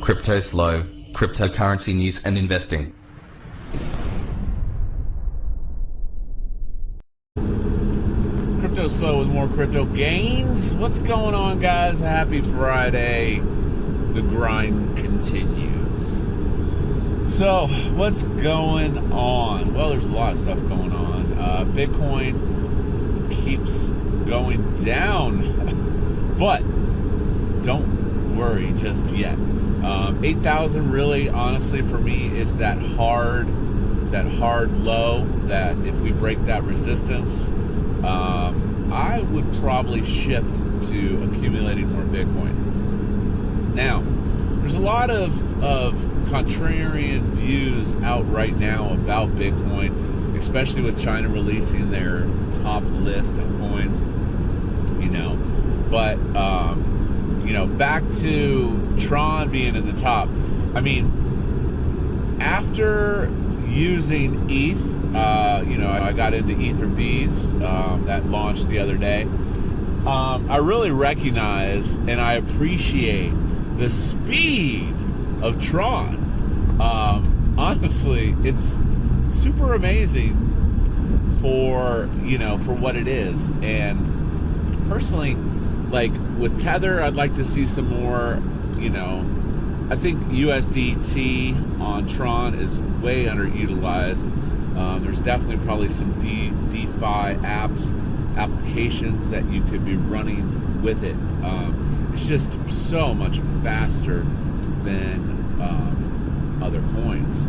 Cryptoslo, cryptocurrency news and investing. Cryptoslo with more crypto gains. What's going on, guys? Happy Friday. The grind continues. So, what's going on? Well, there's a lot of stuff going on. Bitcoin keeps going down, but don't worry just yet. 8,000 really, honestly, for me, is that hard low. That if we break that resistance, I would probably shift to accumulating more Bitcoin. Now, there's a lot of contrarian views out right now about Bitcoin, especially with China releasing their top list of coins, but back to Tron being in the top. I mean, after using ETH, I got into Ether Bees that launched the other day. I really recognize and I appreciate the speed of Tron. Honestly, it's super amazing for what it is. And personally, like with Tether, I'd like to see some more. I think USDT on Tron is way underutilized. There's definitely probably some DeFi applications that you could be running with it. It's just so much faster than other coins.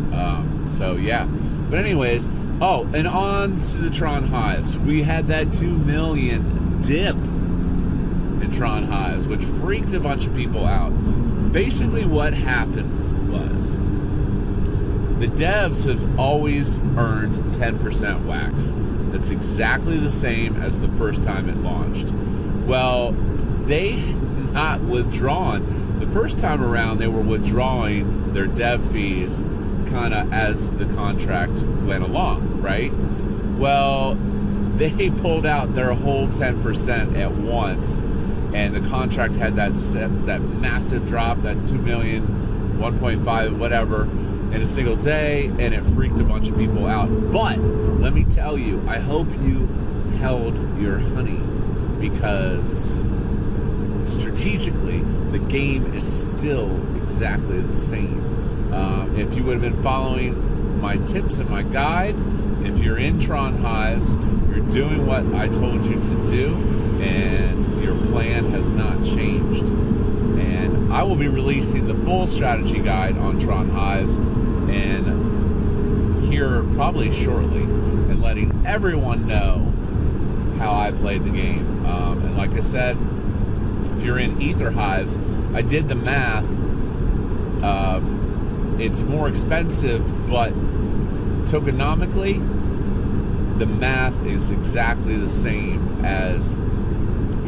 So yeah. But anyways, and on to the Tron Hives. We had that 2 million dip in Tron Hives, which freaked a bunch of people out. Basically what happened was the devs have always earned 10% wax. That's exactly the same as the first time it launched. Well, they not withdrawn. The first time around, they were withdrawing their dev fees kind of as the contract went along, right? Well, they pulled out their whole 10% at once, and the contract had that massive drop, that 2 million, 1.5, whatever, in a single day, and it freaked a bunch of people out. But let me tell you, I hope you held your honey, because strategically, the game is still exactly the same. If you would have been following my tips and my guide, if you're in Tron Hives, you're doing what I told you to do, and your plan has not changed. And I will be releasing the full strategy guide on Tron Hives, and here probably shortly, and letting everyone know how I played the game. And like I said, if you're in Ether Hives, I did the math. It's more expensive, but tokenomically, the math is exactly the same as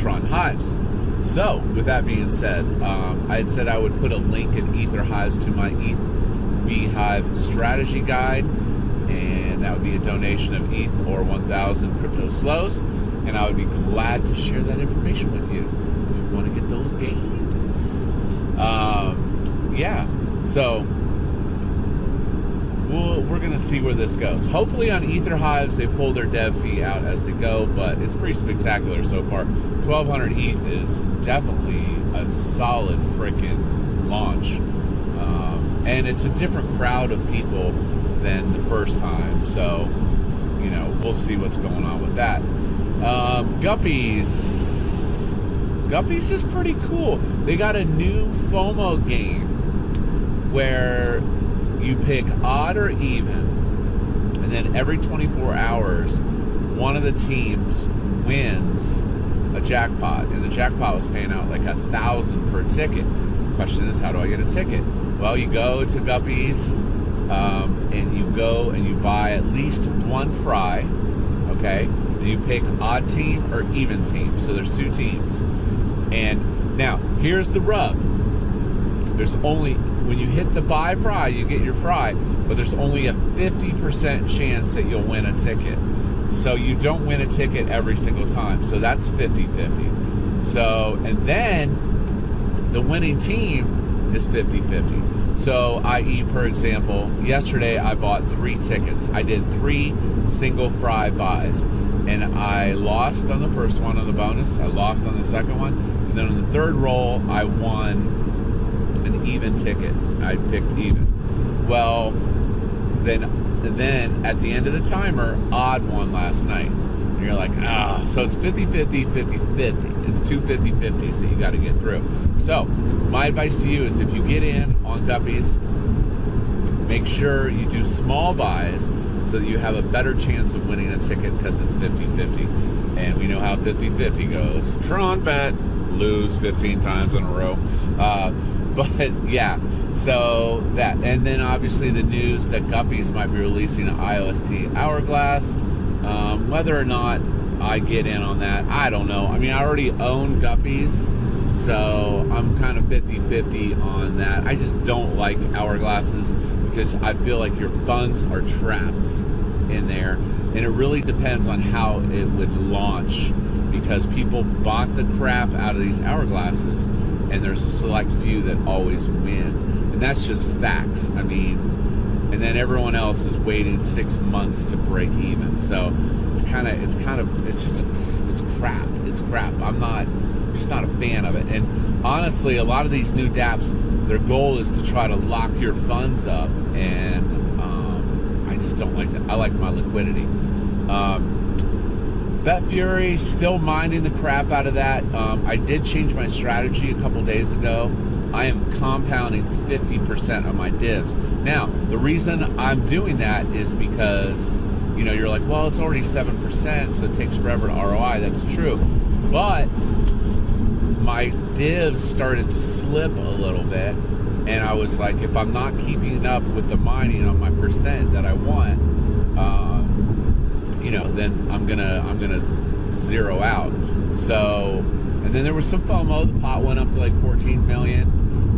Tron Hives. So, with that being said, I had said I would put a link in Ether Hives to my ETH Beehive strategy guide, and that would be a donation of ETH or 1,000 Cryptoslos, and I would be glad to share that information with you if you want to get those gains. So we're going to see where this goes. Hopefully on Ether Hives they pull their dev fee out as they go, but it's pretty spectacular so far. 1,200 ETH is definitely a solid freaking launch. And it's a different crowd of people than the first time. So, we'll see what's going on with that. Guppies is pretty cool. They got a new FOMO game where you pick odd or even, and then every 24 hours, one of the teams wins a jackpot, and the jackpot was paying out like 1,000 per ticket. Question is, how do I get a ticket? Well, you go to Guppies, and you go and you buy at least one fry, okay? And you pick odd team or even team. So there's two teams. And now, here's the rub. There's only, when you hit the buy fry, you get your fry, but there's only a 50% chance that you'll win a ticket. So you don't win a ticket every single time. So that's 50-50. So, and then the winning team is 50-50. So, i.e., per example, yesterday I bought 3 tickets. I did 3 single fry buys, and I lost on the first one on the bonus. I lost on the second one, and then on the third roll, I won an even ticket. I picked even. Well, then at the end of the timer, odd won last night. And you're like, so it's 50-50, 50-50. It's 2 50-50s that you got to get through. So my advice to you is, if you get in on guppies, make sure you do small buys so that you have a better chance of winning a ticket, because it's 50-50. And we know how 50-50 goes. Tron bet, lose 15 times in a row. But yeah, so that, and then obviously the news that guppies might be releasing an IOST hourglass. Whether or not I get in on that, I don't know. I mean, I already own guppies, so I'm kind of 50-50 on that. I just don't like hourglasses because I feel like your funds are trapped in there, and it really depends on how it would launch, because people bought the crap out of these hourglasses, and there's a select few that always win, and that's just facts. I mean, and then everyone else is waiting 6 months to break even. So it's crap. It's crap. I'm just not a fan of it. And honestly, a lot of these new DAPPs, their goal is to try to lock your funds up, and I just don't like that. I like my liquidity. Bet Fury, still minding the crap out of that. I did change my strategy a couple days ago. I am compounding 50% of my divs. Now, the reason I'm doing that is because, you're like, well, it's already 7%, so it takes forever to ROI. That's true. But my divs started to slip a little bit, and I was like, if I'm not keeping up with the mining on my percent that I want, then I'm gonna zero out. So, and then there was some FOMO. The pot went up to like 14 million.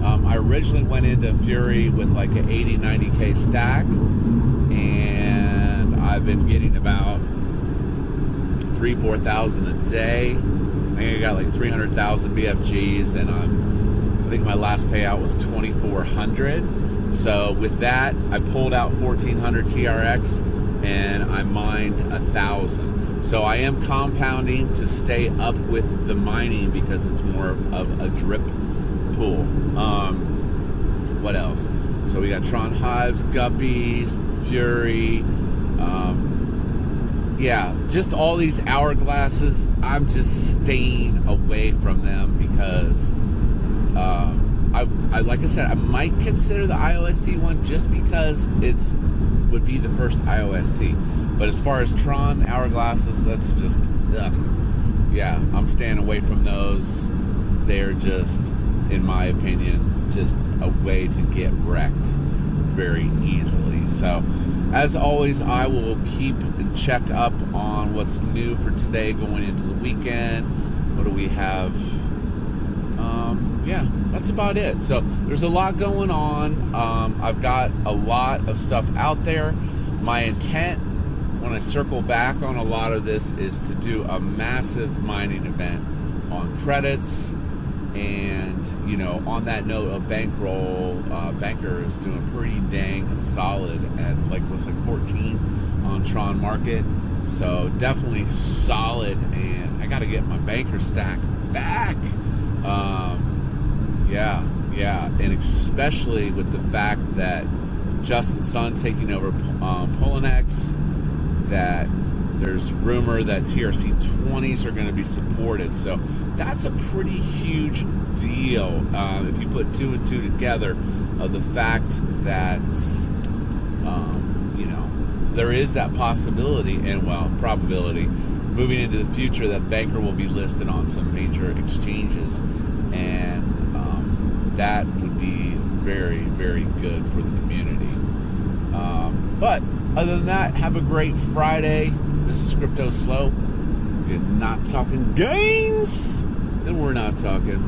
I originally went into Fury with like an 80-90K stack, and I've been getting about 3,000-4,000 a day. I think I got like 300,000 BFGs, and I think my last payout was 2,400. So with that, I pulled out 1,400 TRX, and I mined 1,000. So I am compounding to stay up with the mining because it's more of a drip pool. What else? So we got Tron Hives, Guppies, Fury. Yeah, just all these hourglasses. I'm just staying away from them because I like I said, I might consider the IOST one just because it's would be the first IOST. But as far as Tron hourglasses, that's just yeah, I'm staying away from those. They're just, in my opinion, just a way to get wrecked very easily. So as always, I will keep and check up on what's new for today going into the weekend. What do we have? Yeah, that's about it. So there's a lot going on. I've got a lot of stuff out there. My intent, when I circle back on a lot of this, is to do a massive mining event on credits. And, on that note of bankroll, Banker is doing pretty dang solid at looks like 14 on Tron Market. So definitely solid, and I got to get my Banker stack back. Yeah, and especially with the fact that Justin Sun taking over Polonex, that there's rumor that TRC 20s are going to be supported. So that's a pretty huge deal if you put 2 and 2 together, of the fact that there is that possibility and probability moving into the future that Banker will be listed on some major exchanges, and that would be very, very good for the community. But other than that, have a great Friday. This is Cryptoslo. If you're not talking gains, then we're not talking.